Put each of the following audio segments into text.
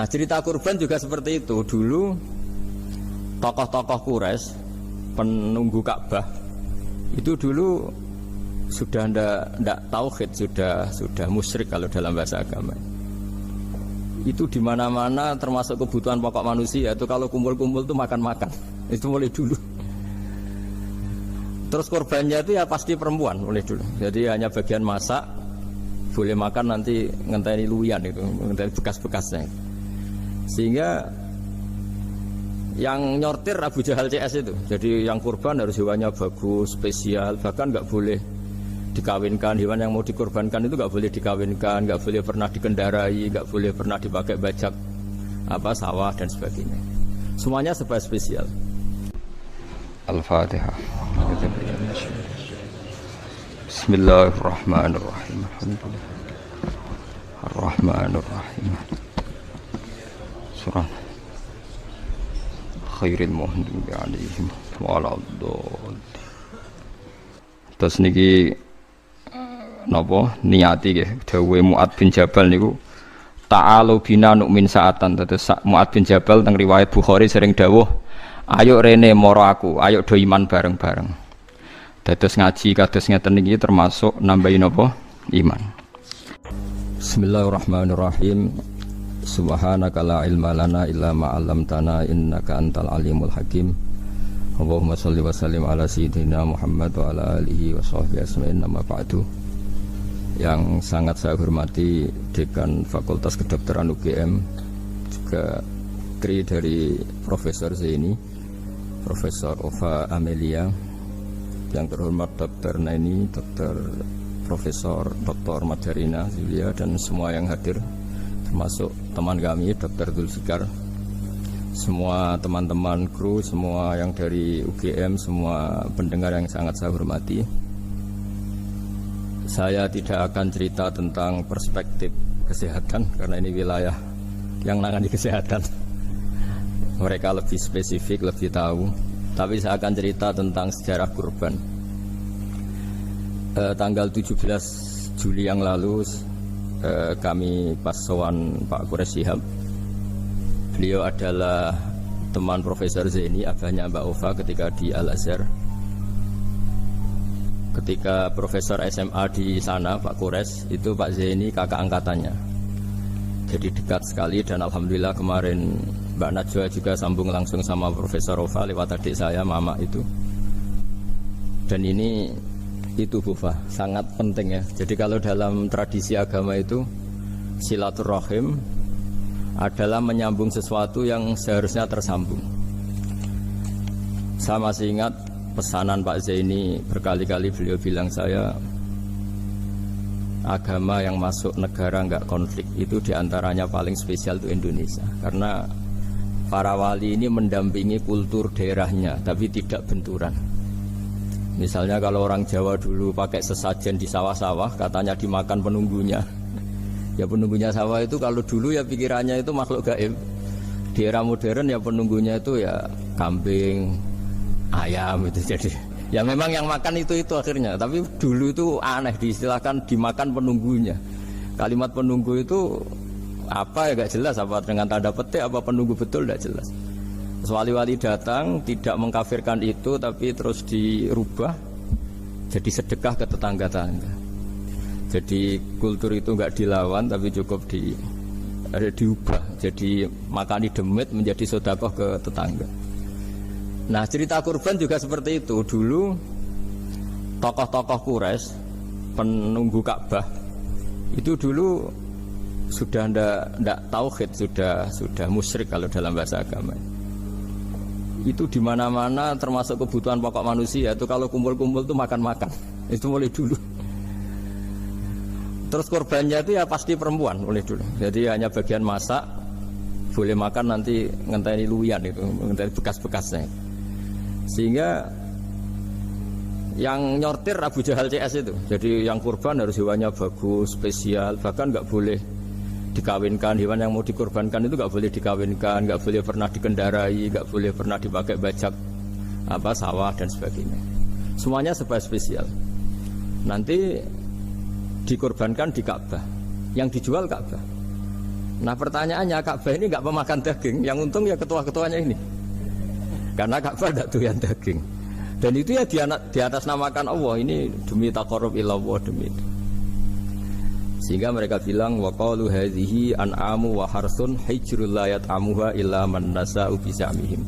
Nah, cerita kurban juga seperti itu. Dulu tokoh-tokoh Quraisy penunggu Ka'bah itu dulu sudah ndak tauhid, sudah musyrik kalau dalam bahasa agama. Itu di mana-mana termasuk kebutuhan pokok manusia itu kalau kumpul-kumpul itu makan-makan. Itu mulai dulu. Terus korbannya itu ya pasti perempuan mulai dulu. Jadi hanya bagian masak, boleh makan nanti ngenteni luyan itu, ngenteni bekas-bekasnya. Sehingga yang nyortir Abu Jahal CS itu. Jadi yang kurban harus hewannya bagus, spesial, bahkan nggak boleh dikawinkan. Hewan yang mau dikorbankan itu nggak boleh dikawinkan, nggak boleh pernah dikendarai, nggak boleh pernah dipakai bajak sawah dan sebagainya. Semuanya serba spesial. Al-Fatihah. Bismillahirrahmanirrahim. Ar-Rahmanirrahim. Surah Khairil Muhdubi alaihim waladhdallin. Terus niki napa niati nggih dawuhe Mu'ad bin Jabal niku ta'alu bina nu'min sa'atan. Terus Mu'ad bin Jabal teng riwayat Bukhari sering dawuh, ayo rene moro aku, ayo do iman bareng-bareng. Dados ngaji kados ngeten iki termasuk nambahin apa? Iman. Bismillahirrahmanirrahim. Subhanaka la ilma lana illa ma 'allamtana innaka antal alimul hakim. Allahumma shalli wa sallim ala sayyidina Muhammad wa ala alihi wa sahbihi ajmain. Amma ba'du. Yang sangat saya hormati Dekan Fakultas Kedokteran UGM, juga kri dari Profesor Zaini, Profesor Ova Amelia, yang terhormat Dr. Naini, Dr. Profesor Dr. Madarina Julia, dan semua yang hadir, termasuk teman kami Dr. Dzulfikar, semua teman-teman kru, semua yang dari UGM, semua pendengar yang sangat saya hormati. Saya tidak akan cerita tentang perspektif kesehatan karena ini wilayah yang nangani kesehatan. Mereka lebih spesifik, lebih tahu. Tapi saya akan cerita tentang sejarah kurban. Tanggal 17 Juli yang lalu kami pas sowan Pak Quraish Shihab. Beliau adalah teman Profesor Zaini, abahnya Mbak Ova ketika di Al-Azhar. Ketika Profesor SMA di sana, Pak Quraish, itu Pak Zaini kakak angkatannya. Jadi dekat sekali, dan alhamdulillah kemarin Mbak Najwa juga sambung langsung sama Profesor Ova lewat adik saya, Mama itu. Dan ini itu Bufa, sangat penting ya. Jadi kalau dalam tradisi agama itu silaturahim adalah menyambung sesuatu yang seharusnya tersambung. Saya masih ingat pesanan Pak Zaini, berkali-kali beliau bilang saya, agama yang masuk negara nggak konflik itu diantaranya paling spesial itu Indonesia, karena para wali ini mendampingi kultur daerahnya tapi tidak benturan. Misalnya kalau orang Jawa dulu pakai sesajen di sawah-sawah, katanya dimakan penunggunya. Ya penunggunya sawah itu kalau dulu ya pikirannya itu makhluk gaib. Di era modern ya penunggunya itu ya kambing, ayam itu. Jadi ya memang yang makan itu akhirnya. Tapi dulu itu aneh, diistilahkan dimakan penunggunya. Kalimat penunggu itu apa ya gak jelas, apa dengan tanda petik, apa penunggu betul gak jelas. Wali-wali datang tidak mengkafirkan itu, tapi terus dirubah jadi sedekah ke tetangga-tetangga. Jadi kultur itu nggak dilawan, tapi cukup diubah. Jadi makani demit menjadi sedekah ke tetangga. Nah, cerita kurban juga seperti itu. Dulu tokoh-tokoh Quraisy penunggu Ka'bah itu dulu sudah ndak tauhid, sudah musyrik kalau dalam bahasa agama. Itu di mana-mana termasuk kebutuhan pokok manusia itu kalau kumpul-kumpul itu makan-makan. Itu mulai dulu. Terus korbannya itu ya pasti perempuan mulai dulu. Jadi hanya bagian masak, boleh makan nanti ngenteni luyan itu, ngenteni bekas-bekasnya. Sehingga yang nyortir Abu Jahal CS itu. Jadi yang kurban harus hewannya bagus, spesial, bahkan nggak boleh dikawinkan. Hewan yang mau dikorbankan itu nggak boleh dikawinkan, nggak boleh pernah dikendarai, nggak boleh pernah dipakai bajak sawah dan sebagainya. Semuanya serba spesial. Nanti dikorbankan di Ka'bah, yang dijual Ka'bah. Nah pertanyaannya, Ka'bah ini nggak pemakan daging, yang untung ya ketua-ketuanya ini, karena Ka'bah tidak doyan daging. Dan itu ya di atas namakan Allah, ini demi taqarrub ilallah, demi itu. Sehingga mereka bilang wa qalu hadhihi an'amu wa harsun hijrul la yat'amuha illa man nasa'u bi za'mihim.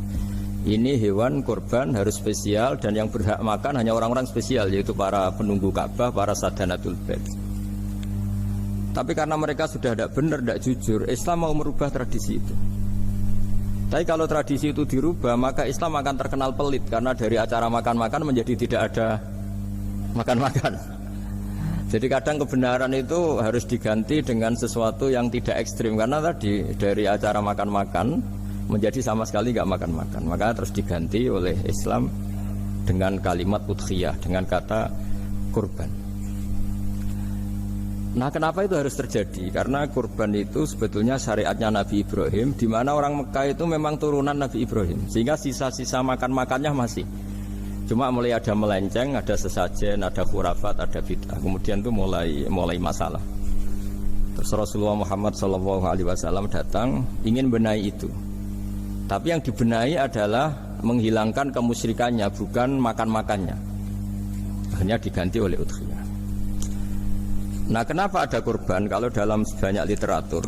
Ini hewan kurban harus spesial dan yang berhak makan hanya orang-orang spesial, yaitu para penunggu Ka'bah, para sadanatul bait. Tapi karena mereka sudah tidak benar, tidak jujur, Islam mau merubah tradisi itu. Tapi kalau tradisi itu dirubah, maka Islam akan terkenal pelit, karena dari acara makan-makan menjadi tidak ada makan-makan. Jadi kadang kebenaran itu harus diganti dengan sesuatu yang tidak ekstrim, karena tadi dari acara makan-makan menjadi sama sekali nggak makan-makan. Maka terus diganti oleh Islam dengan kalimat udhiyah, dengan kata kurban. Nah, kenapa itu harus terjadi? Karena kurban itu sebetulnya syariatnya Nabi Ibrahim, di mana orang Mekah itu memang turunan Nabi Ibrahim, sehingga sisa-sisa makan-makannya masih. Cuma mulai ada melenceng, ada sesajen, ada khurafat, ada bid'ah. Kemudian itu mulai masalah. Terus Rasulullah Muhammad SAW datang ingin benahi itu. Tapi yang dibenahi adalah menghilangkan kemusyrikannya, bukan makan-makannya. Akhirnya diganti oleh udhiyah. Nah, kenapa ada kurban? Kalau dalam banyak literatur,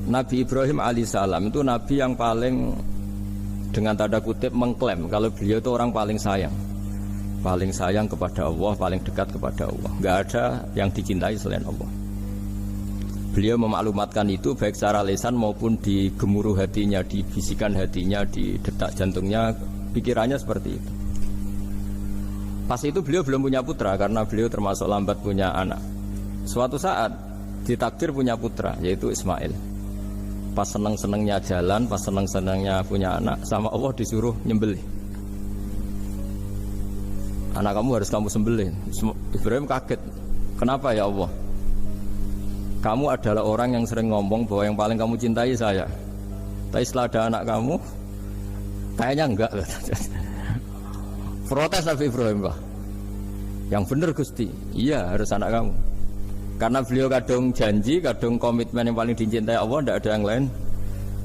Nabi Ibrahim alaihissalam itu nabi yang paling, dengan tanda kutip, mengklaim kalau beliau itu orang paling sayang kepada Allah, paling dekat kepada Allah. Nggak ada yang dicintai selain Allah. Beliau memaklumatkan itu baik secara lisan maupun di gemuruh hatinya, di bisikan hatinya, di detak jantungnya, pikirannya seperti itu. Pas itu beliau belum punya putra karena beliau termasuk lambat punya anak. Suatu saat ditakdir punya putra, yaitu Ismail. Pas seneng-senengnya jalan, pas seneng-senengnya punya anak, sama Allah disuruh nyembelih. Anak kamu harus kamu sembelih. Ibrahim kaget. Kenapa ya Allah? Kamu adalah orang yang sering ngomong bahwa yang paling kamu cintai saya. Tapi setelah ada anak kamu, kayaknya enggak. Protes Nabi Ibrahim, Pak. Yang benar Gusti, iya harus anak kamu. Karena beliau kadung janji, kadung komitmen yang paling dicintai Allah, tidak ada yang lain.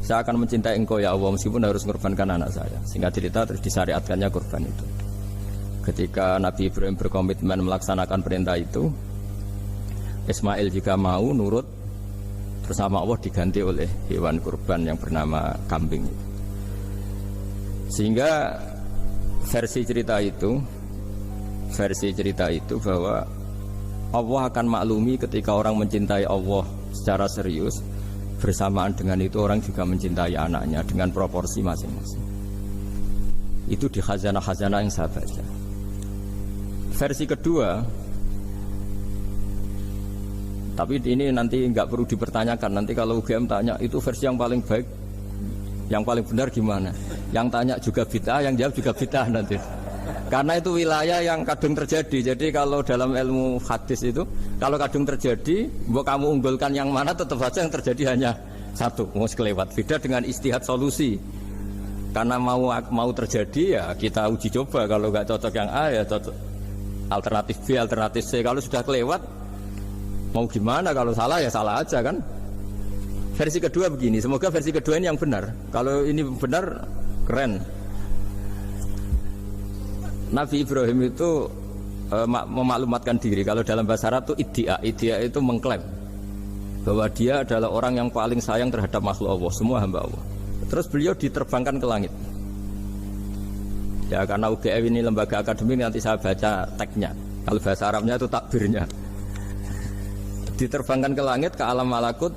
Saya akan mencintai engkau ya Allah, meskipun harus mengorbankan anak saya. Sehingga cerita terus disyariatkannya kurban itu. Ketika Nabi Ibrahim berkomitmen melaksanakan perintah itu, Ismail juga mau nurut, terus sama Allah diganti oleh hewan kurban yang bernama kambing. Sehingga versi cerita itu bahwa Allah akan maklumi ketika orang mencintai Allah secara serius, bersamaan dengan itu orang juga mencintai anaknya dengan proporsi masing-masing. Itu di khazanah-khazanah yang saya baca. Versi kedua, tapi ini nanti nggak perlu dipertanyakan, nanti kalau UGM tanya itu versi yang paling baik, yang paling benar gimana? Yang tanya juga bid'ah, yang jawab juga bid'ah nanti. Karena itu wilayah yang kadung terjadi. Jadi kalau dalam ilmu hadis itu, kalau kadung terjadi, mau kamu unggulkan yang mana, tetap saja yang terjadi hanya satu, mau sekelewat. Beda dengan istihad solusi. Karena mau terjadi ya kita uji coba. Kalau nggak cocok yang A ya cocok alternatif B, alternatif C. Kalau sudah kelewat, mau gimana? Kalau salah ya salah aja kan. Versi kedua begini, semoga versi kedua ini yang benar. Kalau ini benar, keren. Nabi Ibrahim itu memaklumatkan diri. Kalau dalam bahasa Arab itu iddia itu mengklaim bahwa dia adalah orang yang paling sayang terhadap makhluk Allah, semua hamba Allah. Terus beliau diterbangkan ke langit. Ya karena UGM ini lembaga akademik, nanti saya baca teksnya. Kalau bahasa Arabnya itu takbirnya. Diterbangkan ke langit, ke alam malakut.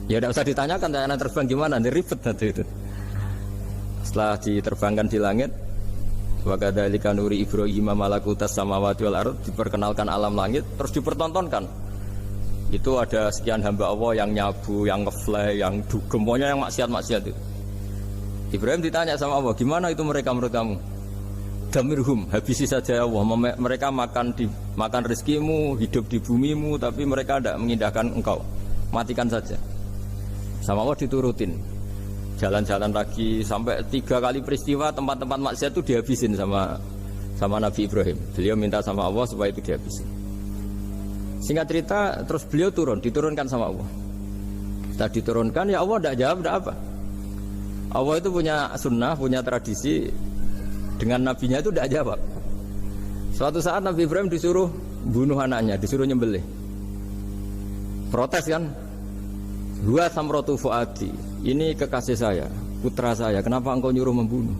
Ya tidak usah ditanyakan tanya terbang gimana, nanti ribet nanti itu. Setelah diterbangkan di langit, wa kadzalika nuri Ibrahim malakutas samawati wal ardh, diperkenalkan alam langit, terus dipertontonkan. Itu ada sekian hamba Allah yang nyabu, yang ngefly, yang dugem, pokoknya yang maksiat-maksiat itu. Ibrahim ditanya sama Allah, gimana itu mereka menurut kamu? Damirhum, habisi saja ya Allah. Mereka makan rezekimu, hidup di bumimu, tapi mereka tidak mengindahkan engkau. Matikan saja. Sama Allah diturutin. Jalan-jalan lagi sampai 3 kali peristiwa tempat-tempat maksiat itu dihabisin sama Nabi Ibrahim. Beliau minta sama Allah supaya itu dihabisin. Singkat cerita, terus beliau diturunkan sama Allah. Setelah diturunkan ya Allah tidak jawab, tidak apa. Allah itu punya sunnah, punya tradisi, dengan nabinya itu tidak jawab. Suatu saat Nabi Ibrahim disuruh bunuh anaknya, disuruh nyembelih. Protes kan? Huwa samratu fuadi, ini kekasih saya, putra saya, kenapa engkau nyuruh membunuh?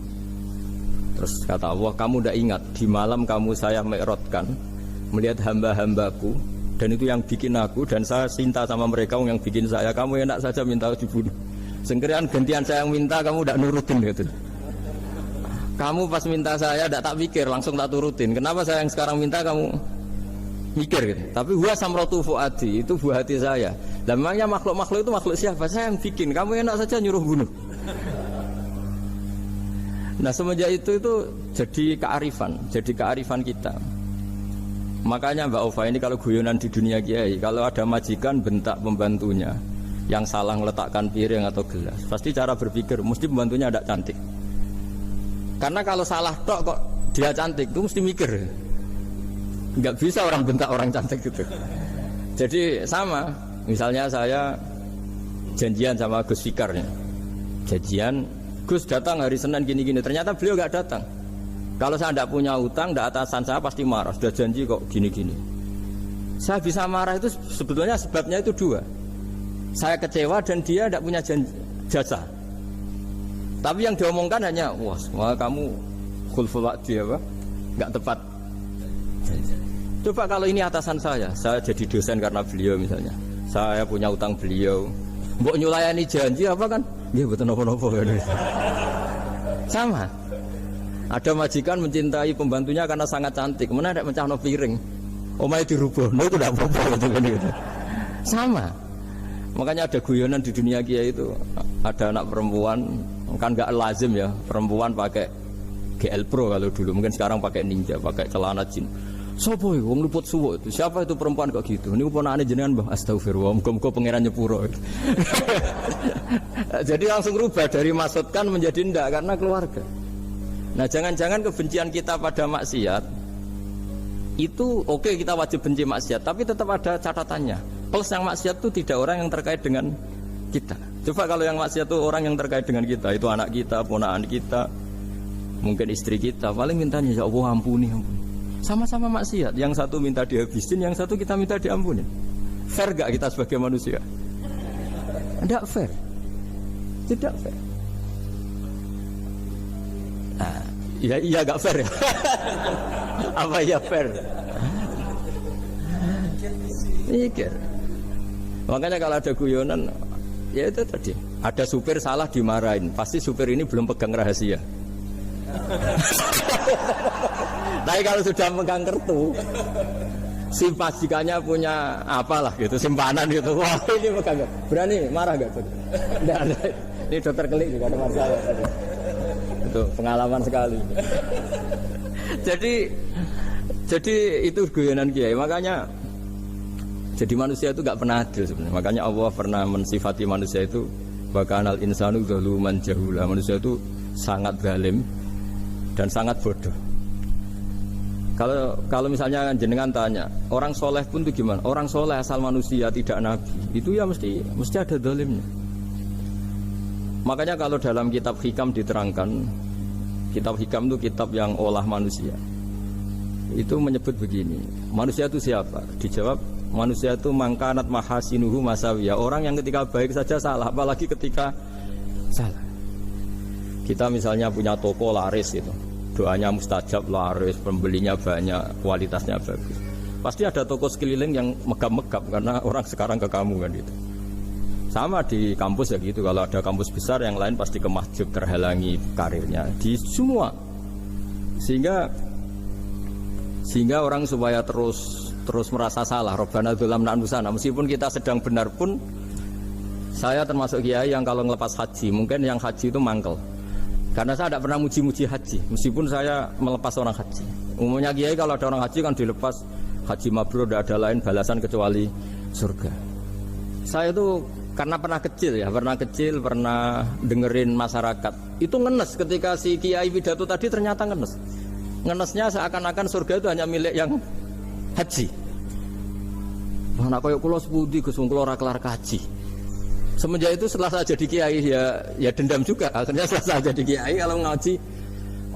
Terus kata Allah, kamu tidak ingat di malam kamu saya mi'rajkan melihat hamba-hambaku, dan itu yang bikin aku, dan saya cinta sama mereka yang bikin saya, kamu enak saja minta dibunuh. Sengkerian gantian saya yang minta, kamu tidak nurutin gitu. Kamu pas minta saya tidak tak pikir, langsung tak turutin. Kenapa saya yang sekarang minta kamu mikir gitu. Tapi huwa samratu fuadi, itu buah hati saya. Dan memangnya makhluk-makhluk itu makhluk siapa? Saya yang bikin, kamu enak saja nyuruh bunuh. Nah semenjak itu jadi kearifan kita. Makanya Mbak Ova ini kalau guyonan di dunia kiai, kalau ada majikan bentak pembantunya yang salah meletakkan piring atau gelas, pasti cara berpikir mesti pembantunya ada cantik. Karena kalau salah tok kok dia cantik, itu mesti mikir. Nggak bisa orang bentak orang cantik gitu. Jadi sama, misalnya saya janjian sama Gus Fikarnya, janjian Gus datang hari Senin gini-gini, ternyata beliau nggak datang. Kalau saya tidak punya utang, tidak atasan saya pasti marah. Sudah janji kok gini-gini. Saya bisa marah itu sebetulnya sebabnya itu dua. Saya kecewa dan dia tidak punya jasa. Tapi yang diomongkan hanya, wah kamu khulful wa'di apa? Nggak tepat. Coba kalau ini atasan saya jadi dosen karena beliau misalnya. Saya punya utang beliau. Mbok nyulayani janji apa kan? Nggih mboten napa-napa. Sama. Ada majikan mencintai pembantunya karena sangat cantik. Mana ada mencahno piring. Omahe dirubah. No itu tidak apa-apa gitu. Sama. Makanya ada guyonan di dunia kiai itu, ada anak perempuan kan nggak lazim ya perempuan pakai GL Pro kalau dulu, mungkin sekarang pakai Ninja, pakai celana jin. Sopo itu wong luput suwo itu, siapa itu perempuan kok gitu? Ini ponakane jenengan Mbah, astagfirullah, muga-muga pangeran nyepuro. Jadi langsung rubah dari maksudkan menjadi ndak karena keluarga. Nah jangan-jangan kebencian kita pada maksiat itu oke, kita wajib benci maksiat, tapi tetap ada catatannya. Plus yang maksiat itu tidak orang yang terkait dengan kita. Coba kalau yang maksiat itu orang yang terkait dengan kita, itu anak kita, ponakan kita, mungkin istri kita, paling mintanya ya Allah ampuni. Sama-sama maksiat, yang satu minta dihabisin, yang satu kita minta diampuni. Fair gak kita sebagai manusia? Tidak fair. Tidak fair. Nah, iya gak fair ya? Apa ya fair? Mikir. Makanya kalau ada guyonan, ya itu tadi. Ada supir salah dimarahin, pasti supir ini belum pegang rahasia. Tapi kalau sudah megang kartu, si majikannya punya apalah gitu, simpanan gitu. Wah ini megang, berani marah gak tuh? Tidak ada. Ini dokter kelik juga ada masalah. Itu pengalaman sekali. Jadi itu guyonan kiai. Makanya jadi manusia itu gak pernah adil sebenarnya. Makanya Allah pernah mensifati manusia itu bakanal insanu zaluman jahula. Manusia itu sangat zalim dan sangat bodoh. Kalau misalnya jenengan tanya, orang soleh pun itu gimana? Orang soleh asal manusia tidak nabi, itu ya mesti ada zalimnya. Makanya kalau dalam kitab hikam diterangkan, kitab hikam itu kitab yang olah manusia. Itu menyebut begini, manusia itu siapa? Dijawab, manusia itu mangkanat mahasinuhu masawiyah. Orang yang ketika baik saja salah, apalagi ketika salah. Kita misalnya punya toko laris itu, doanya mustajab, laris, pembelinya banyak, kualitasnya bagus. Pasti ada toko sekeliling yang megap-megap karena orang sekarang ke kamu kan gitu. Sama di kampus ya gitu, kalau ada kampus besar yang lain pasti kemahjub, terhalangi karirnya di semua. Sehingga orang supaya terus merasa salah, Rabbana dzalamna anfusana, meskipun kita sedang benar pun. Saya termasuk kiai yang kalau ngelepas haji, mungkin yang haji itu mangkel. Karena saya tidak pernah muji-muji haji, meskipun saya melepas orang haji. Umumnya kiai kalau ada orang haji kan dilepas haji mabrur, tidak ada lain balasan kecuali surga. Saya itu karena pernah kecil, pernah dengerin masyarakat. Itu ngenes ketika si kiai pidato tadi ternyata ngenes. Ngenesnya seakan-akan surga itu hanya milik yang haji. Mana koyo kula sepundi Gus, kula ora kelar kaji. Semenjak itu setelah saya jadi kiai ya dendam juga. Akhirnya setelah saya jadi kiai kalau ngaji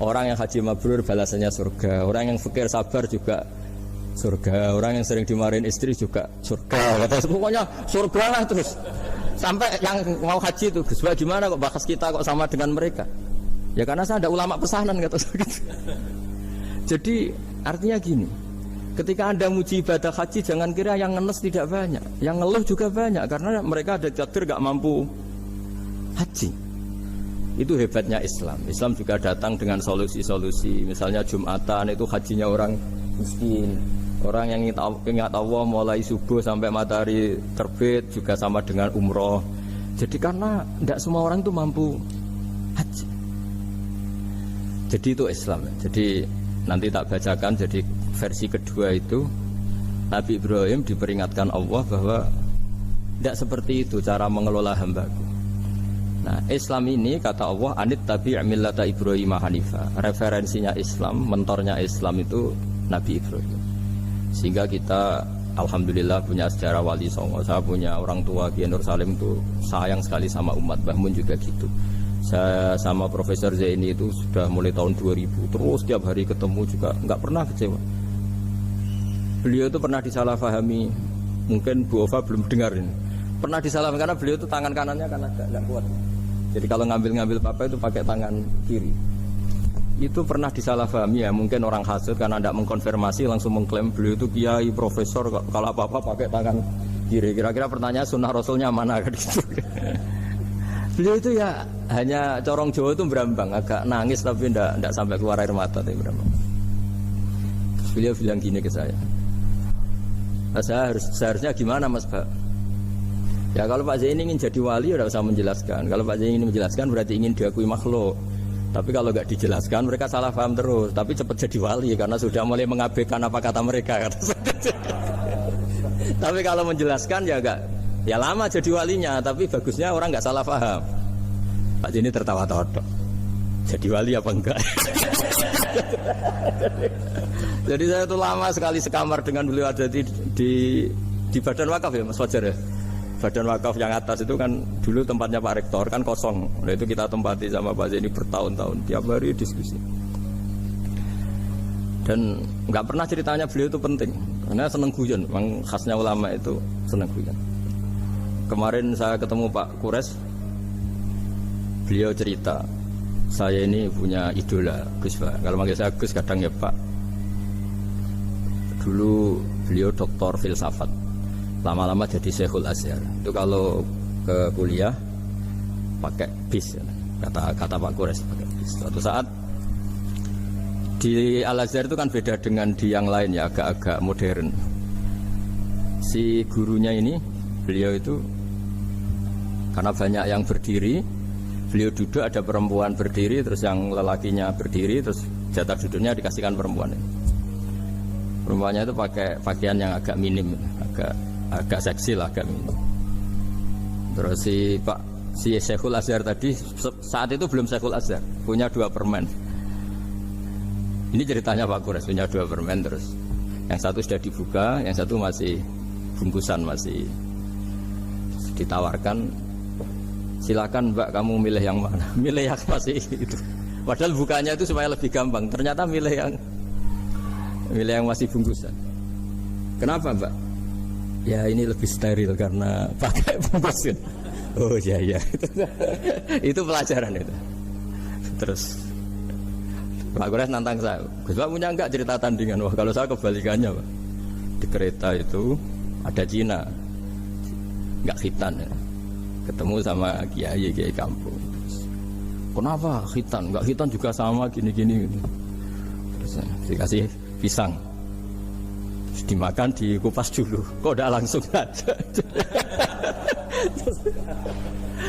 orang yang haji mabrur balasannya surga, orang yang fakir sabar juga surga, orang yang sering dimarahin istri juga surga. Kata pokoknya surga lah terus. Sampai yang mau haji itu, Gus, gimana kok bahas kita kok sama dengan mereka? Ya karena saya ada ulama pesanan kata saya gitu. Jadi artinya gini, ketika Anda muji ibadah haji, jangan kira yang ngenes tidak banyak, yang ngeluh juga banyak karena mereka ada takdir gak mampu haji. Itu hebatnya Islam. Islam juga datang dengan solusi-solusi. Misalnya Jumatan itu hajinya orang miskin, orang yang ingat Allah mulai subuh sampai matahari terbit juga sama dengan umroh. Jadi karena tidak semua orang itu mampu haji. Jadi itu Islam. Jadi nanti tak bacakan, jadi versi kedua itu Nabi Ibrahim diperingatkan Allah bahwa tidak seperti itu cara mengelola hambaku. Nah, Islam ini kata Allah anit tabi' millata Ibrahim hanifa. Referensinya Islam, mentornya Islam itu Nabi Ibrahim. Sehingga kita alhamdulillah punya sejarah wali songo. Saya punya orang tua Kiai Nur Salim itu sayang sekali sama umat. Mbah Mun juga gitu. Saya sama Profesor Zaini itu sudah mulai tahun 2000 terus setiap hari ketemu juga nggak pernah kecewa. Beliau itu pernah disalahpahami, mungkin Bu Ova belum dengar ini. Pernah disalahpahami karena beliau itu tangan kanannya kan agak nggak kuat. Jadi kalau ngambil papa itu pakai tangan kiri. Itu pernah disalahpahami ya, mungkin orang hasud karena tidak mengkonfirmasi langsung mengklaim beliau itu kiai profesor kalau apa-apa pakai tangan kiri. Kira-kira pertanyaan sunnah rasulnya mana kan gitu. Beliau itu ya hanya corong Jawa itu berambang, agak nangis tapi tidak sampai keluar air mata tapi berambang. Beliau bilang gini ke saya, nah, seharusnya gimana Mas Pak? Ya kalau Pak Zaini ingin jadi wali ya tidak usah menjelaskan. Kalau Pak Zaini ingin menjelaskan berarti ingin diakui makhluk. Tapi kalau nggak dijelaskan mereka salah paham terus. Tapi cepat jadi wali karena sudah mulai mengabaikan apa kata mereka. Tapi kalau menjelaskan ya enggak. Ya lama jadi walinya, tapi bagusnya orang nggak salah paham. Pak Zaini tertawa-tawa. Jadi wali apa enggak? Jadi saya itu lama sekali sekamar dengan beliau ada di Badan Wakaf ya Mas Fajar ya. Badan Wakaf yang atas itu kan dulu tempatnya Pak Rektor kan kosong. Nah itu kita tempati sama Pak Zaini bertahun-tahun, tiap hari diskusi. Dan nggak pernah ceritanya beliau itu penting, karena seneng guyon. Memang khasnya ulama itu seneng guyon. Kemarin saya ketemu Pak Kures, beliau cerita, saya ini punya idola Gus Pak. Kalau manggil saya Gus kadang ya Pak. Dulu beliau doktor filsafat, lama-lama jadi Syekhul Azhar. Itu kalau ke kuliah pakai bis, kata Pak Kures pakai bis. Suatu saat di Al Azhar itu kan beda dengan di yang lain ya, agak-agak modern. Si gurunya ini, beliau itu karena banyak yang berdiri, beliau duduk, ada perempuan berdiri, terus yang lelakinya berdiri, terus jatah duduknya dikasihkan perempuan. Perempuannya itu pakai pakaian yang agak minim, agak seksi lah, agak minim. Terus si Syekhul Azhar tadi saat itu belum Syekhul Azhar, punya 2 permen. Ini ceritanya Pak Kures punya 2 permen, terus yang satu sudah dibuka, yang satu masih bungkusan, masih ditawarkan. Silakan Mbak, kamu milih yang mana? Milih yang masih itu. Padahal bukanya itu supaya lebih gampang. Ternyata milih yang masih bungkusan. Kenapa Mbak? Ya ini lebih steril karena pakai bungkusan. Oh iya. Itu pelajaran itu. Terus Pak Kures nantang saya, Gus Pak punya enggak cerita tandingan? Wah kalau saya kebalikannya Pak. Di kereta itu ada Cina, enggak khitan ya. Ketemu sama kiai kampung. Kenapa khitan? Enggak khitan juga sama gini-gini. Terus dikasih pisang, terus dimakan, dikupas dulu. Kok udah langsung aja?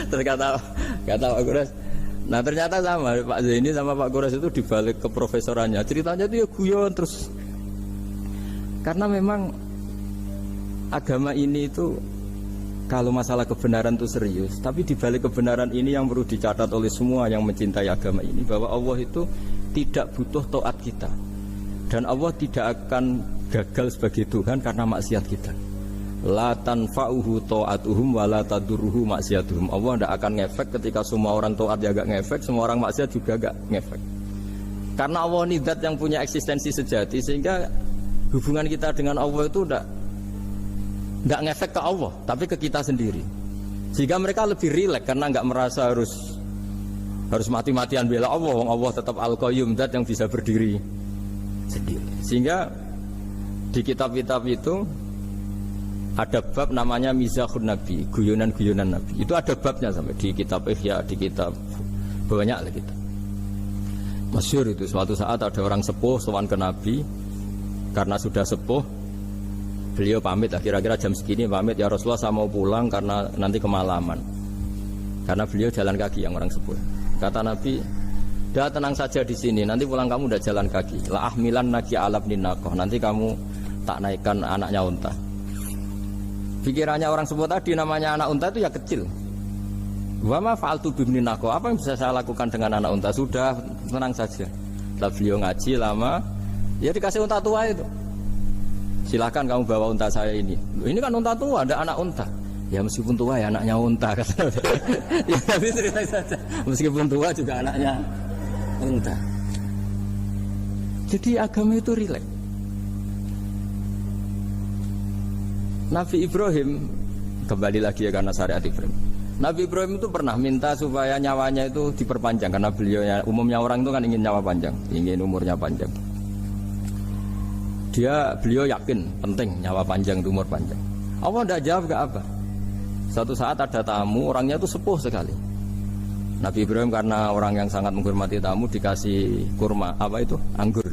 Terus kata Pak Kures, nah ternyata sama Pak Zaini sama Pak Kures itu dibalik ke profesorannya. Ceritanya itu ya guyon terus. Karena memang agama ini itu kalau masalah kebenaran itu serius, tapi di balik kebenaran ini yang perlu dicatat oleh semua yang mencintai agama ini, bahwa Allah itu tidak butuh taat kita, dan Allah tidak akan gagal sebagai Tuhan karena maksiat kita. la tanfa'uhu ta'atuhum wa la tadurruhu maksiatuhum. Allah tidak akan ngefek ketika semua orang taat ya gak ngefek, semua orang maksiat juga gak ngefek. Karena Allah ini zat yang punya eksistensi sejati, sehingga hubungan kita dengan Allah itu tidak ngefek ke Allah, tapi ke kita sendiri. Sehingga mereka lebih rileks karena nggak merasa harus mati-matian bela Allah. Allah tetap Al-Qayyum, zat yang bisa berdiri sendiri. Sehingga di kitab-kitab itu ada bab namanya Mizahun Nabi, guyonan-guyonan Nabi. Itu ada babnya sampai di kitab Ihya, di kitab banyak lah kita. Masyhur itu, suatu saat ada orang sepuh sowan ke Nabi. Karena sudah sepuh, beliau pamit lah, kira-kira jam segini pamit, ya Rasulullah saya mau pulang karena nanti kemalaman. Karena beliau jalan kaki yang orang sepuh. Kata Nabi, dah tenang saja di sini, nanti pulang kamu udah jalan kaki. La ahmilan naki alab ninakoh, nanti kamu tak naikkan anaknya unta. Pikirannya orang sepuh tadi, namanya anak unta itu ya kecil. Wa ma fa'altu bibninakoh, apa yang bisa saya lakukan dengan anak unta? Sudah, tenang saja. Setelah beliau ngaji lama, ya dikasih unta tua itu. Silahkan kamu bawa unta saya ini. Ini kan unta tua, ada anak unta. Ya meskipun tua ya anaknya unta. Ya tapi cerita saja. Meskipun tua juga anaknya unta. Jadi agama itu rileks. Nabi Ibrahim, kembali lagi ya karena syariat Ibrahim. Nabi Ibrahim itu pernah minta supaya nyawanya itu diperpanjang, karena beliaunya, umumnya orang itu kan ingin nyawa panjang, ingin umurnya panjang. Beliau yakin penting nyawa panjang, umur panjang. Allah tidak jawab ke apa. Suatu saat ada tamu, orangnya itu sepuh sekali. Nabi Ibrahim karena orang yang sangat menghormati tamu dikasih kurma, apa itu? Anggur.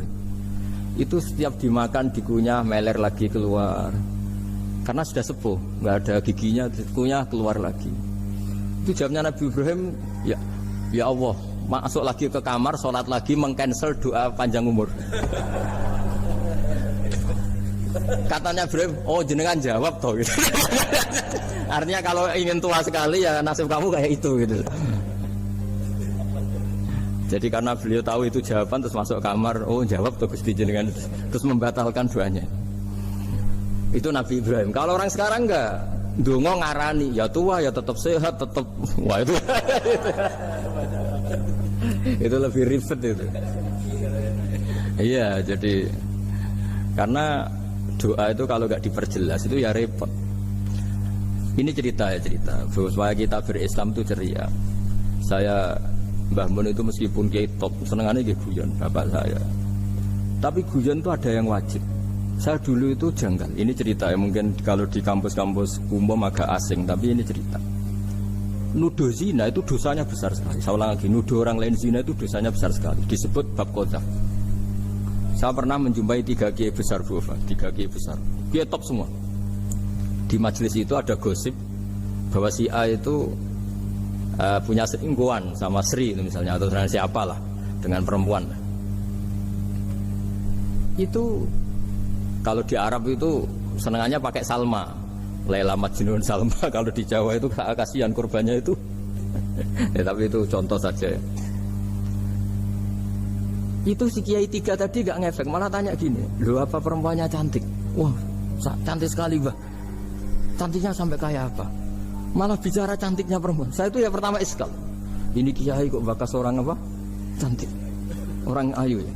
Itu setiap dimakan dikunyah meler lagi keluar. Karena sudah sepuh, nggak ada giginya, dikunyah keluar lagi. Itu jawabnya Nabi Ibrahim, ya Allah, masuk lagi ke kamar, sholat lagi, mengcancel doa panjang umur. Katanya Ibrahim, oh jenengan jawab toh gitu. Artinya kalau ingin tua sekali ya nasib kamu kayak itu gitu. Jadi karena beliau tahu itu jawaban, terus masuk kamar, oh jawab toh Gusti jenengan, terus membatalkan doanya. Itu Nabi Ibrahim. Kalau orang sekarang enggak, ndonga ngarani, ya tua ya tetap sehat, tetap wah itu. Itu lebih ribet itu. Iya, jadi karena doa itu kalau enggak diperjelas itu ya repot. Ini cerita supaya kita berislam itu ceria. Saya Mbah Mun itu meskipun kiai top, senengannya nggih guyon bapak saya. Tapi guyon itu ada yang wajib. Saya dulu itu janggal. Ini cerita ya, mungkin kalau di kampus-kampus umum agak asing, tapi ini cerita. Nuduh zina itu dosanya besar sekali. Saya ulang lagi, nuduh orang lain zina itu dosanya besar sekali. Disebut bab qadzaf. Saya pernah menjumpai 3 kiai besar, Bu, 3 kiai besar. Kiai top semua. Di majelis itu ada gosip bahwa si A itu punya selingkuhan sama Sri itu misalnya, atau dengan siapalah, dengan perempuan. Itu kalau di Arab itu senengannya pakai Salma, Laila Majnun Salma. Kalau di Jawa itu kasihan korbannya itu. Ya, tapi itu contoh saja ya. Itu si Kiai 3 tadi gak ngefek, malah tanya gini, loh apa perempuannya cantik? Wah cantik sekali Mbah. Cantiknya sampai kayak apa? Malah bicara cantiknya perempuan. Saya itu ya pertama iskal. Ini Kiai kok bakas orang apa? Cantik, orang ayu ya.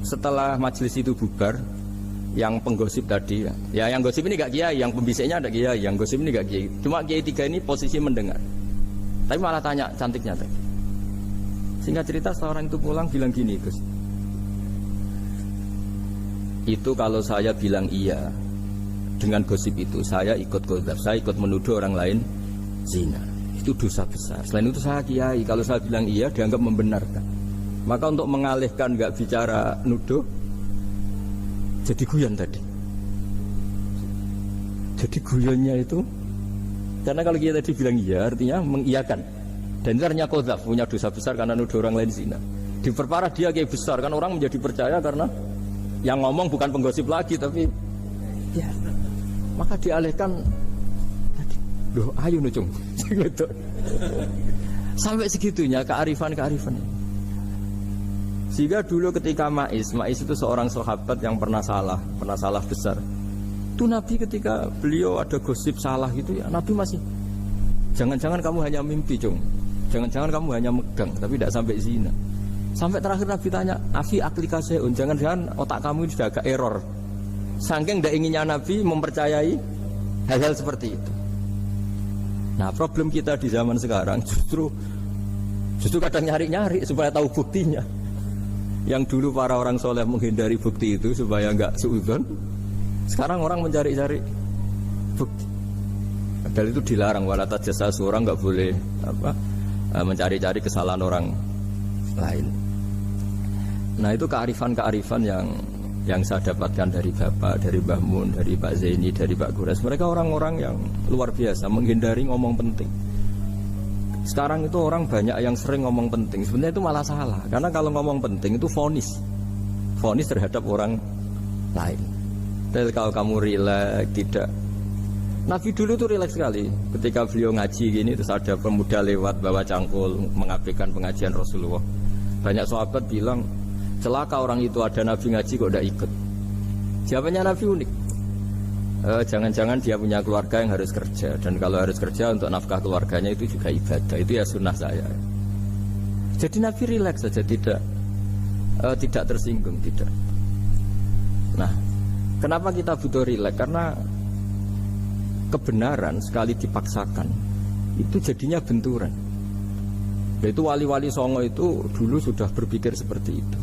Setelah majelis itu bubar, yang penggosip tadi, ya yang gosip ini gak kiai, yang pembisiknya ada kiai, yang gosip ini gak kiai. Cuma kiai 3 ini posisi mendengar. Tapi malah tanya cantiknya tadi. Singkat cerita setelah orang itu pulang bilang gini, Gus. Itu kalau saya bilang iya dengan gosip itu, saya ikut qadzaf, saya ikut menuduh orang lain zina. Itu dosa besar. Selain itu saya kiai, kalau saya bilang iya dianggap membenarkan. Maka untuk mengalihkan nggak bicara nuduh, jadi guyon tadi. Jadi guyonnya itu, karena kalau kita tadi bilang iya, artinya mengiyakan. Dan itu artinya qadzaf, punya dosa besar karena nuduh orang lain zina. Diperparah dia kayak besar, kan orang menjadi percaya karena yang ngomong bukan penggosip lagi, tapi ya. Maka dialihkan tadi, loh ayo nucung. Sampai segitunya kearifan. Sehingga dulu ketika Ma'is itu seorang sahabat yang pernah salah besar. Itu Nabi ketika beliau ada gosip salah gitu ya, Nabi masih jangan-jangan kamu hanya mimpi, Cung. Jangan-jangan kamu hanya megang tapi tidak sampai zina. Sampai terakhir Nabi tanya, "Afi aklika syai'un?" Jangan-jangan otak kamu ini sudah agak error. Saking tidak inginnya Nabi mempercayai hal-hal seperti itu. Nah, problem kita di zaman sekarang justru kadang nyari-nyari supaya tahu buktinya. Yang dulu para orang soleh menghindari bukti itu supaya enggak suudzon. Sekarang orang mencari-cari bukti. Padahal itu dilarang, wala tajassasu, orang enggak boleh mencari-cari kesalahan orang lain. Nah, itu kearifan-kearifan yang saya dapatkan dari Bapak, dari Mbah Mun, dari Pak Zaini, dari Pak Gures. Mereka orang-orang yang luar biasa menghindari ngomong penting. Sekarang itu orang banyak yang sering ngomong penting. Sebenarnya itu malah salah. Karena kalau ngomong penting itu vonis terhadap orang lain. Tapi kalau kamu rileks, tidak. Nabi dulu tuh rileks sekali. Ketika beliau ngaji gini, terus ada pemuda lewat bawa cangkul mengabaikan pengajian Rasulullah. Banyak sahabat bilang, celaka orang itu, ada Nabi ngaji kok tidak ikut. Jawabannya Nabi unik. Jangan-jangan dia punya keluarga yang harus kerja, dan kalau harus kerja untuk nafkah keluarganya itu juga ibadah, itu ya sunnah saya. Jadi Nabi rileks saja, tidak tersinggung, tidak. Nah, kenapa kita butuh rileks? Karena kebenaran sekali dipaksakan itu jadinya benturan. Itu wali-wali Songo itu dulu sudah berpikir seperti itu.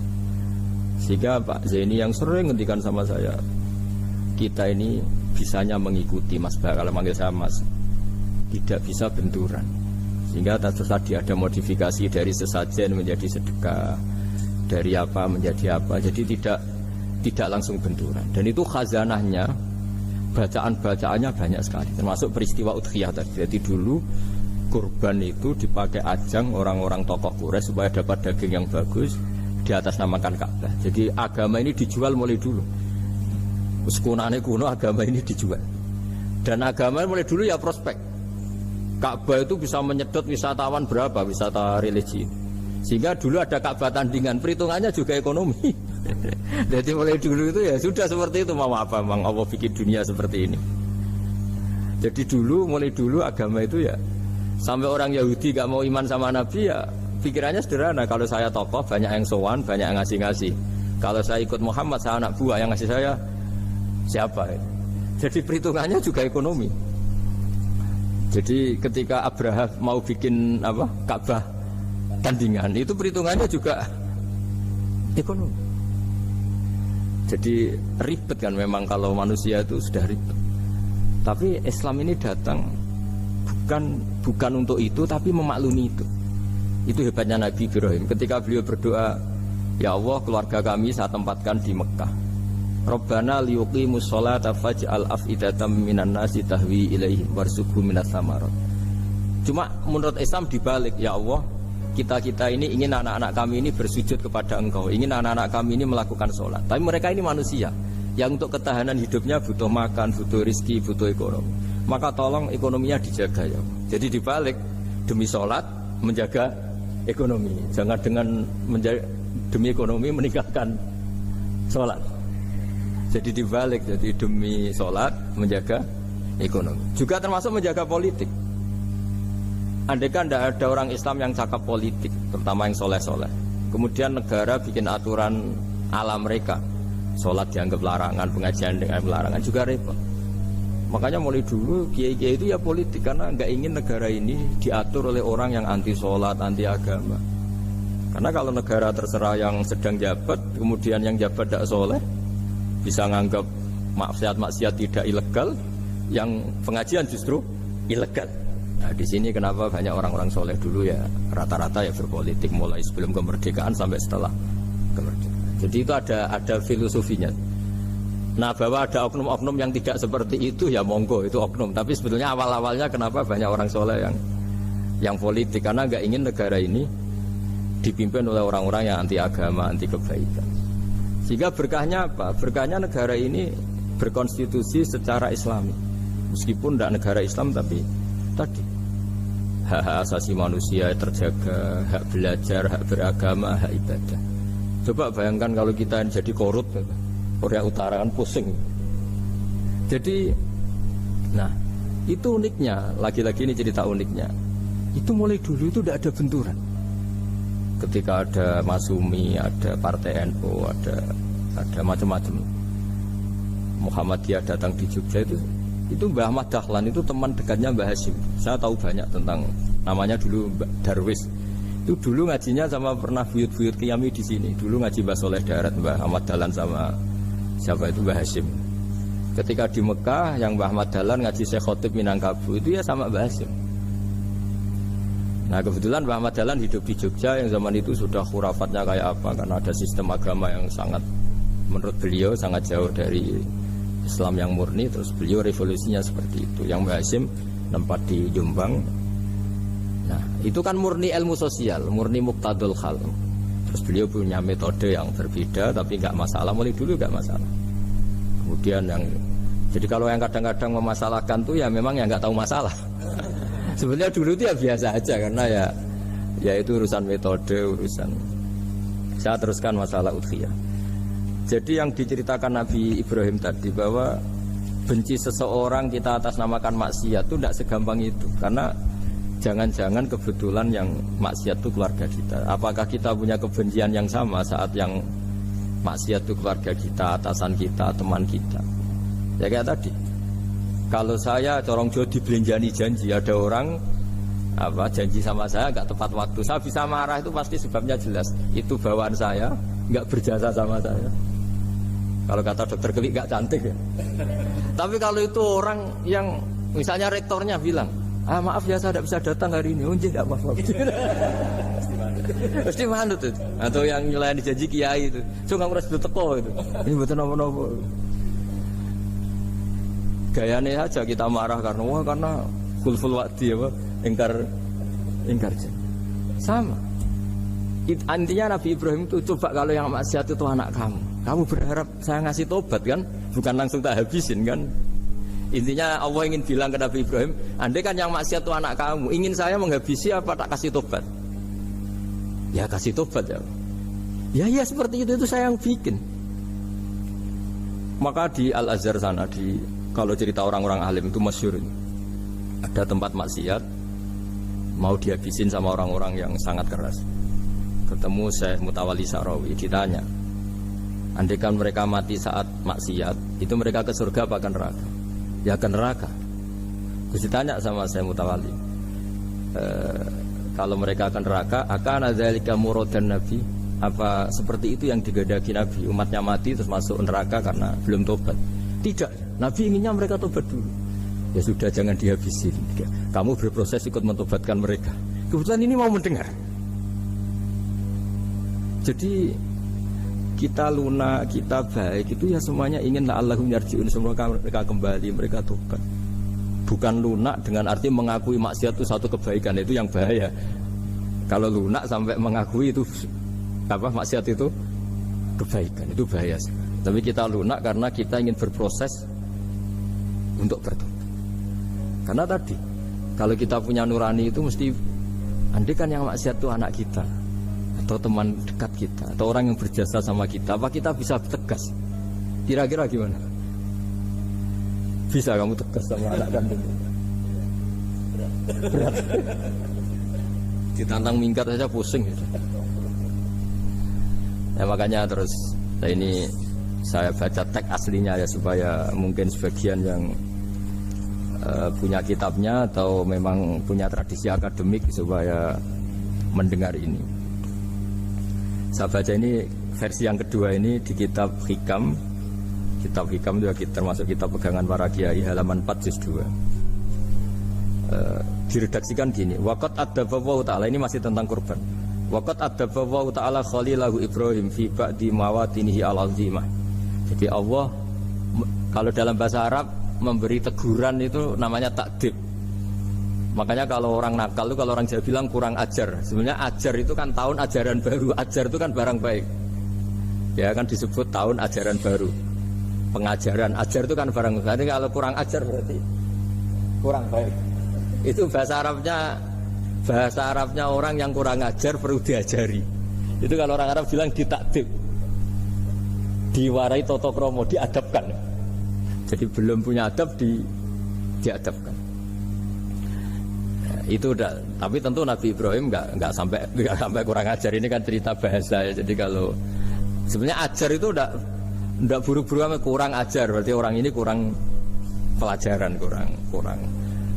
Sehingga Pak Zaini yang sering ngendikan sama saya, kita ini bisanya mengikuti Mas Bah, kalau manggil saya Mas, tidak bisa benturan. Sehingga tadi ada modifikasi dari sesajen menjadi sedekah, dari apa menjadi apa, jadi tidak langsung benturan. Dan itu khazanahnya, bacaan-bacaannya banyak sekali, termasuk peristiwa Udhiyah tadi. Jadi dulu kurban itu dipakai ajang orang-orang tokoh Quraisy supaya dapat daging yang bagus, di atas namakan Ka'bah. Jadi agama ini dijual mulai dulu. Sekunane kuno agama ini dijual. Dan agama mulai dulu ya prospek. Ka'bah itu bisa menyedot wisatawan berapa, wisata religi. Sehingga dulu ada Ka'bah tandingan, perhitungannya juga ekonomi. Jadi mulai dulu itu ya sudah seperti itu. Mau apa Mang Allah bikin dunia seperti ini. Jadi mulai dulu agama itu ya, sampai orang Yahudi gak mau iman sama Nabi ya pikirannya sederhana. Kalau saya tokoh banyak yang sowan, banyak yang ngasih-ngasih. Kalau saya ikut Muhammad, saya anak buah, yang ngasih saya siapa? Jadi perhitungannya juga ekonomi. Jadi ketika Abraham mau bikin Ka'bah tandingan, itu perhitungannya juga ekonomi. Jadi ribet kan memang kalau manusia itu sudah ribet. Tapi Islam ini datang bukan untuk itu, tapi memaklumi itu. Itu hebatnya Nabi Ibrahim. Ketika beliau berdoa, ya Allah, keluarga kami saya tempatkan di Mekah. Rabbana liyuqimus sholata faj'al af'idatam minan nasi tahwi ilaihim warzuqhum minas samarat. Cuma menurut Islam dibalik, ya Allah, kita ini ingin anak-anak kami ini bersujud kepada Engkau, ingin anak-anak kami ini melakukan sholat. Tapi mereka ini manusia yang untuk ketahanan hidupnya butuh makan, butuh rizki, butuh ekonomi. Maka tolong ekonominya dijaga ya. Jadi dibalik, demi sholat menjaga ekonomi. Jangan dengan demi ekonomi meninggalkan sholat. Jadi dibalik, jadi demi sholat menjaga ekonomi. Juga termasuk menjaga politik. Andaikan tidak ada orang Islam yang cakap politik, terutama yang soleh-soleh, kemudian negara bikin aturan ala mereka, sholat dianggap larangan, pengajian dengan larangan, juga repot. Makanya mulai dulu kiai-kiai itu ya politik, karena nggak ingin negara ini diatur oleh orang yang anti sholat, anti agama. Karena kalau negara terserah yang sedang jabat, kemudian yang jabat tidak soleh, bisa nganggap maksiat-maksiat tidak ilegal, yang pengajian justru ilegal. Nah, di sini kenapa banyak orang-orang soleh dulu ya rata-rata ya berpolitik, mulai sebelum kemerdekaan sampai setelah kemerdekaan. Jadi itu ada filosofinya. Nah, bahwa ada oknum-oknum yang tidak seperti itu ya monggo, itu oknum. Tapi sebetulnya awal-awalnya kenapa banyak orang soleh yang politik, karena nggak ingin negara ini dipimpin oleh orang-orang yang anti agama, anti kebaikan. Sehingga berkahnya apa? Berkahnya negara ini berkonstitusi secara Islami. Meskipun tidak negara Islam, tapi tadi hak asasi manusia terjaga, hak belajar, hak beragama, hak ibadah. Coba bayangkan kalau kita jadi korut, Korea Utara kan pusing. Jadi, nah itu uniknya. Lagi-lagi ini cerita uniknya. Itu mulai dulu itu tidak ada benturan. Ketika ada Masumi, ada Partai NU, ada macam-macam. Muhammadiyah datang di Jogja itu Mbah Ahmad Dahlan itu teman dekatnya Mbah Hasyim. Saya tahu banyak tentang namanya dulu Darwis. Itu dulu ngajinya sama pernah buyut-buyut Qiyami di sini. Dulu ngaji Mbah Soleh Darat, Mbah Ahmad Dahlan sama siapa itu Mbah Hasyim. Ketika di Mekah yang Mbah Ahmad Dahlan ngaji Syekh Khotib Minangkabau itu ya sama Mbah Hasyim. Nah kebetulan Mbah Ahmad Dahlan hidup di Jogja yang zaman itu sudah khurafatnya kayak apa, karena ada sistem agama yang sangat menurut beliau sangat jauh dari Islam yang murni. Terus beliau revolusinya seperti itu. Yang Mbah Hasyim tempat di Jombang. Nah itu kan murni ilmu sosial, murni muqtadul hal. Terus beliau punya metode yang berbeda, tapi nggak masalah, mulai dulu nggak masalah. Kemudian yang jadi kalau yang kadang-kadang memasalahkan tuh ya memang yang nggak tahu masalah. Sebenarnya dulu itu ya biasa aja, karena ya itu urusan metode, urusan. Saya teruskan masalah udhiyah. Jadi yang diceritakan Nabi Ibrahim tadi bahwa benci seseorang kita atas namakan maksiat itu tidak segampang itu, karena jangan-jangan kebetulan yang maksiat itu keluarga kita. Apakah kita punya kebencian yang sama saat yang maksiat itu keluarga kita, atasan kita, teman kita? Ya kayak tadi. Kalau saya corong jo dibelanjani janji, ada orang janji sama saya nggak tepat waktu, saya bisa marah, itu pasti sebabnya jelas. Itu bawaan saya nggak berjasa sama saya. Kalau kata dokter Kelik nggak cantik ya. Tapi kalau itu orang yang misalnya rektornya bilang, maaf ya saya tidak bisa datang hari ini, nggak apa-apa. Pasti manut itu. Atau yang nyelayan janji kiai itu, nggak ngurus teko itu. Ini betul nopo-nopo. Gayanya aja kita marah karena khulful wa'di apa ingkar janji. Sama. Intinya Nabi Ibrahim itu coba kalau yang maksiat itu anak kamu berharap saya ngasih tobat kan, bukan langsung tak habisin kan. Intinya Allah ingin bilang ke Nabi Ibrahim, andai kan yang maksiat itu anak kamu, ingin saya menghabisi apa tak kasih tobat? Ya kasih tobat ya. Ya seperti itu saya yang bikin. Maka di Al-Azhar sana kalau cerita orang-orang alim itu masyhur. Ada tempat maksiat mau dihabisin sama orang-orang yang sangat keras. Ketemu Syekh Mutawalli Sa'rawi, ditanya, andaikan mereka mati saat maksiat, itu mereka ke surga apa ke neraka? Ya ke neraka. Terus ditanya sama Syekh Mutawalli, kalau mereka ke neraka, akan adzalika muradan Nabi? Apa seperti itu yang digandaki Nabi, umatnya mati terus masuk neraka karena belum tobat? Tidak, Nabi inginnya mereka tobat dulu. Ya sudah, jangan dihabisin. Kamu berproses ikut mentobatkan mereka. Kebetulan ini mau mendengar. Jadi kita lunak, kita baik itu ya semuanya ingin la'allahum yarji'un, semoga mereka kembali, mereka tobat. Bukan lunak dengan arti mengakui maksiat itu satu kebaikan, itu yang bahaya. Kalau lunak sampai mengakui itu maksiat itu kebaikan, itu bahaya sekali. Tapi kita lunak karena kita ingin berproses untuk bertobat. Karena tadi kalau kita punya nurani itu mesti, andai kan yang maksiat itu anak kita atau teman dekat kita atau orang yang berjasa sama kita, apa kita bisa tegas? Kira-kira gimana? Bisa kamu tegas sama anak kandung? Berat. Ditantang minggat saja pusing gitu. Ya makanya terus ini saya baca teks aslinya ya, supaya mungkin sebagian yang punya kitabnya atau memang punya tradisi akademik supaya mendengar ini. Saya baca ini versi yang kedua ini di kitab Hikam. Kitab Hikam itu termasuk kitab pegangan para kiai, halaman 4 juz 2. Diredaksikan gini, waqat adzaballahu ta'ala, ini masih tentang kurban. Waqat adzaballahu ta'ala khalilahu Ibrahim fi ba'di mawatinihi al-azimah. Jadi Allah kalau dalam bahasa Arab memberi teguran itu namanya takdib. Makanya kalau orang nakal itu, kalau orang Jawa bilang kurang ajar. Sebenarnya ajar itu kan tahun ajaran baru. Ajar itu kan barang baik. Ya kan disebut tahun ajaran baru. Pengajaran, ajar itu kan barang baik. Jadi kalau kurang ajar berarti kurang baik. Itu bahasa Arabnya orang yang kurang ajar perlu diajari. Itu kalau orang Arab bilang ditakdib. Diwarai toto kromo, diadabkan. Jadi belum punya adab diadabkan. Itu udah, tapi tentu Nabi Ibrahim nggak sampai kurang ajar. Ini kan cerita bahasa ya. Jadi kalau sebenarnya ajar itu udah buru-buru kurang ajar, berarti orang ini kurang pelajaran, kurang.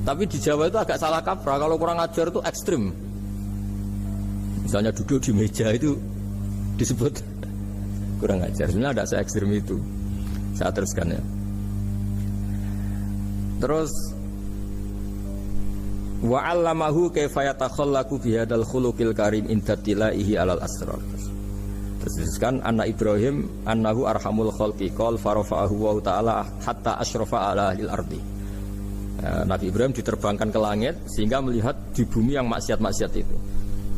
Tapi di Jawa itu agak salah kaprah. Kalau kurang ajar itu ekstrim. Misalnya duduk di meja itu disebut kurang ajar. Sebenarnya ada se-ekstrim itu. Saya teruskan ya. Terus wa 'allamahu kaifa yatakhallaqu bi hadzal khuluqil karim inda tilaihi 'alal asrar. Teruskan anak Ibrahim annahu arhamul khalqi qol farafa'ahu wa ta'ala hatta asyrafa 'ala ahli ardi. Nabi Ibrahim diterbangkan ke langit sehingga melihat di bumi yang maksiat-maksiat itu.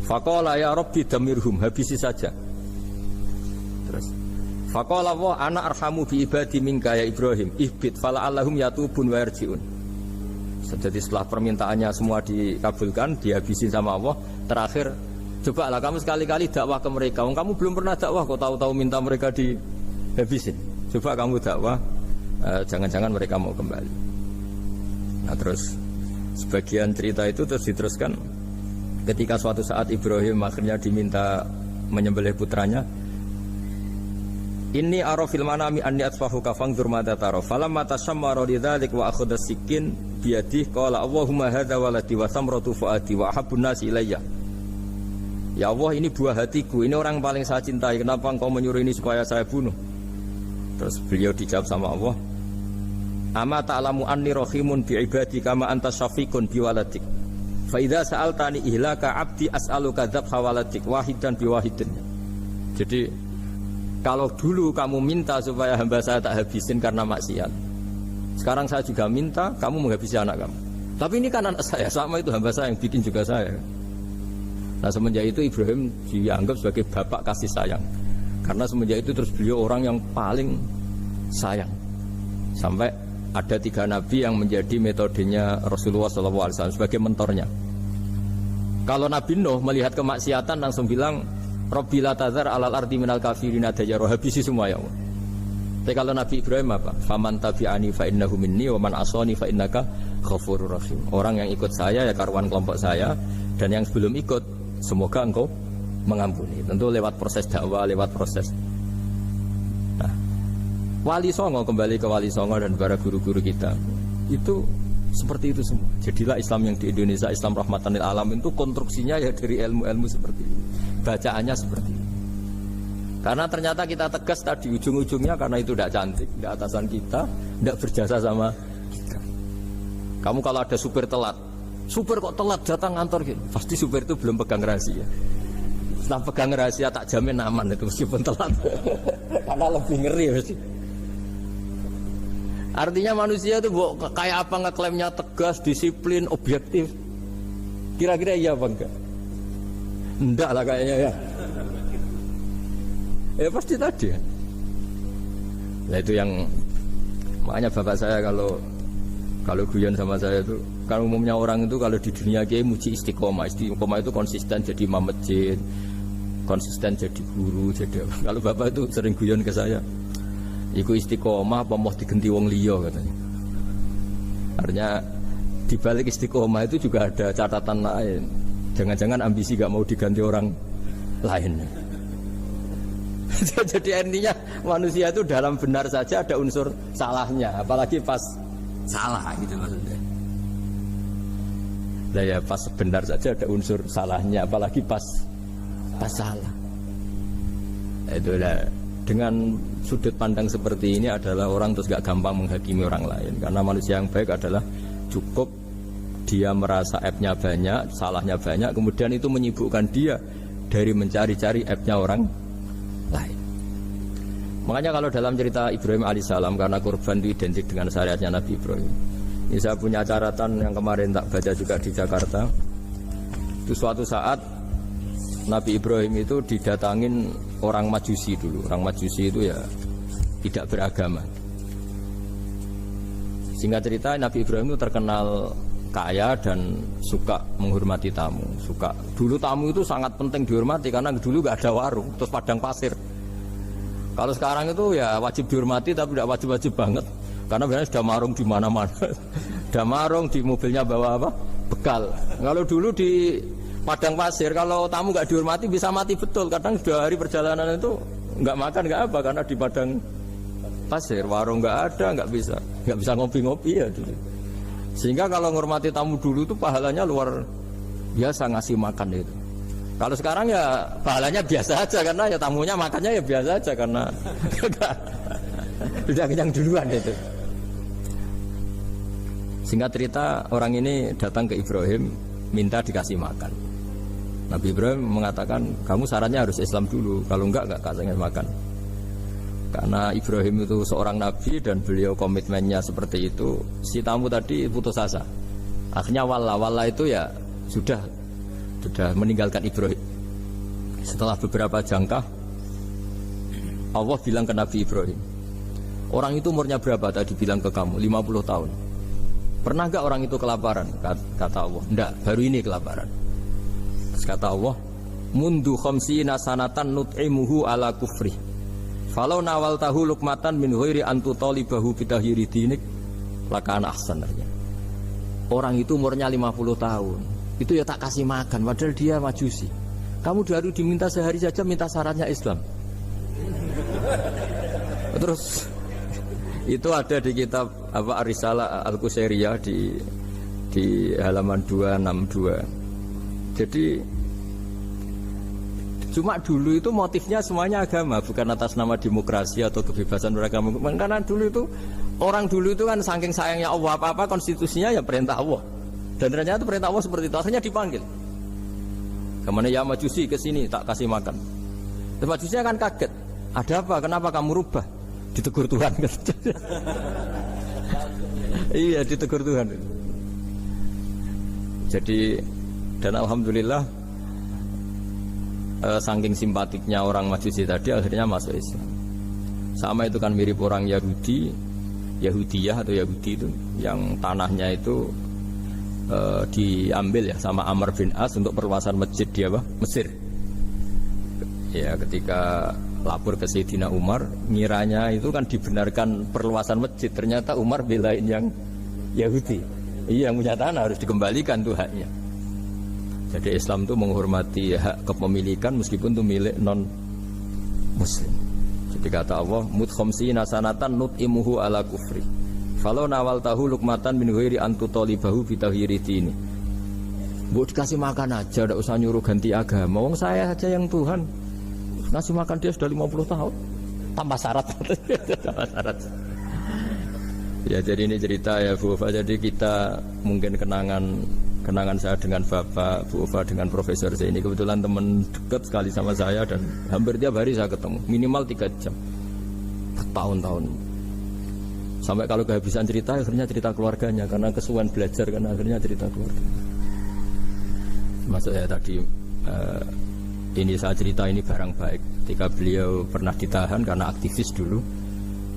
Faqala ya rabbi damirhum, habisi saja. Terus faqala wa ana arhamu bi ibadi minka ya Ibrahim ihbit fala allahum yatubun wa yarjiun. Jadi setelah permintaannya semua dikabulkan, dihabisin sama Allah. Terakhir, cobalah kamu sekali-kali dakwah ke mereka. Kamu belum pernah dakwah, kok tahu-tahu minta mereka dihabisin. Coba kamu dakwah, jangan-jangan mereka mau kembali. Nah terus sebagian cerita itu terus diteruskan. Ketika suatu saat Ibrahim akhirnya diminta menyembelih putranya. Inni arafil manami anni atfahuka fangzur madza tara. Falamma tashammara lidzalik wa akhadha sikin biyadihi qala Allahumma hadza waladi wa samratu fuadi wa ahabbun nasi ilayya. Ya Allah, ini buah hatiku, ini orang paling saya cintai. Kenapa engkau menyuruh ini supaya saya bunuh? Terus beliau dijawab sama Allah, ama ta'lamu anni rahimun bi ibadi kama anta syafiqun bi waladik. Fa idza sa'altani ihlaka 'abdi as'aluka dzabha waladik wahidan bi wahidin. Jadi kalau dulu kamu minta supaya hamba saya tak habisin karena maksiat, sekarang saya juga minta kamu menghabisi anak kamu. Tapi ini kan anak saya, sama itu hamba saya yang bikin juga saya. Nah semenjak itu Ibrahim dianggap sebagai bapak kasih sayang. Karena semenjak itu terus beliau orang yang paling sayang. Sampai ada 3 nabi yang menjadi metodenya Rasulullah SAW sebagai mentornya. Kalau Nabi Nuh melihat kemaksiatan langsung bilang, Rabbi la tazar alal ardi minal kafirina dayyaru, habisi semua ya Allah. Tapi kalau Nabi Ibrahim apa? Faman tabi'ani fa innahu minni wa man asani fa innaka ghafurur rahim. Orang yang ikut saya ya karuan kelompok saya, dan yang sebelum ikut semoga engkau mengampuni. Tentu lewat proses dakwah, lewat proses. Nah, Wali Songo, kembali ke Wali Songo dan para guru-guru kita, itu seperti itu semua. Jadilah Islam yang di Indonesia, Islam rahmatan lil alamin, itu konstruksinya ya dari ilmu-ilmu seperti ini. Bacaannya seperti ini. Karena ternyata kita tegas tadi ujung-ujungnya karena itu tidak cantik, tidak atasan kita, tidak berjasa sama kita. Kamu kalau ada supir telat, supir kok telat datang kantor gitu, pasti supir itu belum pegang rahasia. Setelah pegang rahasia tak jamin aman itu meskipun telat. Karena lebih ngeri mesti. Artinya manusia itu kayak apa ngeklaimnya tegas, disiplin, objektif. Kira-kira iya apa enggak? Enggak lah kayaknya ya. Ya pasti tadi. Nah itu yang makanya bapak saya kalau guyon sama saya itu, kan umumnya orang itu kalau di dunia kiai muji istiqomah. Istiqomah itu konsisten jadi imam masjid, konsisten jadi guru, jadi kalau bapak itu sering guyon ke saya, iku istiqomah apa mau digenti wong liya katanya. Artinya di balik istiqomah itu juga ada catatan lain. Jangan-jangan ambisi gak mau diganti orang lain. Jadi intinya manusia itu dalam benar saja ada unsur salahnya, apalagi pas salah gitu maksudnya. Nah ya pas benar saja ada unsur salahnya, apalagi pas salah. Itulah dengan sudut pandang seperti ini adalah orang terus gak gampang menghakimi orang lain. Karena manusia yang baik adalah cukup dia merasa aibnya banyak, salahnya banyak, kemudian itu menyibukkan dia dari mencari-cari aibnya orang lain. Makanya kalau dalam cerita Ibrahim alaihissalam, karena kurban itu identik dengan syariatnya Nabi Ibrahim. Ini saya punya catatan yang kemarin tak baca juga di Jakarta. Itu suatu saat Nabi Ibrahim itu didatangin orang Majusi dulu. Orang Majusi itu ya tidak beragama. Singkat cerita Nabi Ibrahim itu terkenal kaya dan suka menghormati tamu. Dulu tamu itu sangat penting dihormati karena dulu gak ada warung, terus padang pasir. Kalau sekarang itu ya wajib dihormati tapi tidak wajib-wajib banget. Karena biasanya sudah marung di mana-mana. Sudah marung di mobilnya bawa apa? Bekal. Kalau dulu di padang pasir, kalau tamu nggak dihormati bisa mati betul. Kadang sudah hari perjalanan itu nggak makan nggak apa karena di padang pasir, warung nggak ada, nggak bisa ngopi-ngopi ya dulu. Sehingga kalau menghormati tamu dulu itu pahalanya luar biasa ngasih makan itu. Kalau sekarang ya pahalanya biasa aja karena ya tamunya makannya ya biasa aja karena sudah kenyang duluan itu. Singkat cerita orang ini datang ke Ibrahim minta dikasih makan. Nabi Ibrahim mengatakan kamu syaratnya harus Islam dulu, kalau enggak kasih makan. Karena Ibrahim itu seorang nabi dan beliau komitmennya seperti itu, si tamu tadi putus asa. Akhirnya wala itu ya sudah meninggalkan Ibrahim. Setelah beberapa jangka Allah bilang ke Nabi Ibrahim, orang itu umurnya berapa tadi bilang ke kamu? 50 tahun. Pernah enggak orang itu kelaparan? Kata Allah, enggak, baru ini kelaparan. Terus kata Allah, mundu khamsina sanatan nut'imuhu ala kufri. Falau nawal tahu lukmatan min ghairi antu talibahu bidahiri dinik lakana ahsan. Orang itu umurnya 50 tahun. Itu ya tak kasih makan padahal dia majusi. Kamu baru diminta sehari saja minta syaratnya Islam. Terus itu ada di kitab apa Ar-Risalah Al-Qusairiyah di halaman 262. Jadi cuma dulu itu motifnya semuanya agama, bukan atas nama demokrasi atau kebebasan beragama. Karena dulu itu orang dulu itu kan saking sayangnya Allah, apa-apa konstitusinya ya perintah Allah. Dan ternyata perintah Allah seperti itu. Akhirnya dipanggil. Kemana ya majusi ke sini tak kasih makan. Dan majusinya kan kaget. Ada apa? Kenapa kamu rubah? Ditegur Tuhan. Iya, ditegur Tuhan. Jadi dan alhamdulillah saking simpatiknya orang Majusi tadi akhirnya masuk Islam. Sama itu kan mirip orang Yahudiyah atau Yahudi itu yang tanahnya itu diambil ya sama Amr bin As untuk perluasan masjid di Mesir. Ya ketika lapor ke Sayyidina Umar, ngiranya itu kan dibenarkan perluasan masjid, ternyata Umar belain yang Yahudi. Iya, yang punya tanah harus dikembalikan tuh haknya. Jadi Islam itu menghormati hak kepemilikan meskipun itu milik non muslim. Jadi kata Allah, mut khamsina sanatan nut'imuhu ala kufri. Falau nawal tahu lukmatan min ghairi antu talibahu bitahiri dini. Mbok dikasih makan aja, enggak usah nyuruh ganti agama. Wong saya saja yang Tuhan ngasih makan dia sudah 50 tahun tanpa syarat. Tanpa syarat. Ya jadi ini cerita ya Bu Ufa. Jadi kita mungkin kenangan saya dengan Bapak, Bu Ufa dengan Profesor saya ini kebetulan teman dekat sekali sama saya dan hampir tiap hari saya ketemu minimal 3 jam bertahun-tahun. Sampai kalau kehabisan cerita akhirnya cerita keluarganya karena kesuwen belajar kan akhirnya cerita keluarga. Maksud saya tadi ini saya cerita ini barang baik ketika beliau pernah ditahan karena aktivis dulu.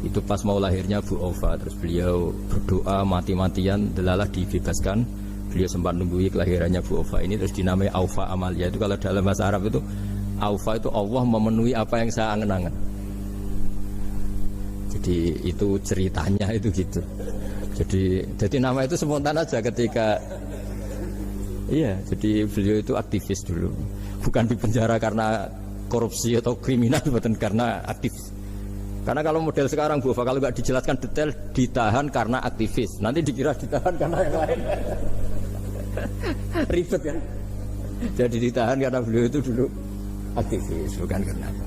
Itu pas mau lahirnya Bu Ova, terus beliau berdoa mati-matian delalah dibebaskan. Beliau sempat nunggu kelahirannya Bu Ova ini terus dinamai Aufa Amalia. Itu kalau dalam bahasa Arab itu Aufa itu Allah memenuhi apa yang saya angen-angen. Jadi itu ceritanya itu gitu. Jadi nama itu spontan aja ketika iya, jadi beliau itu aktivis dulu. Bukan di penjara karena korupsi atau kriminal, bukan karena aktivis. Karena kalau model sekarang Bu Ova kalau nggak dijelaskan detail ditahan karena aktivis, nanti dikira ditahan karena yang lain. Ribet kan? Jadi ditahan karena beliau itu dulu aktivis, bukan karena apa.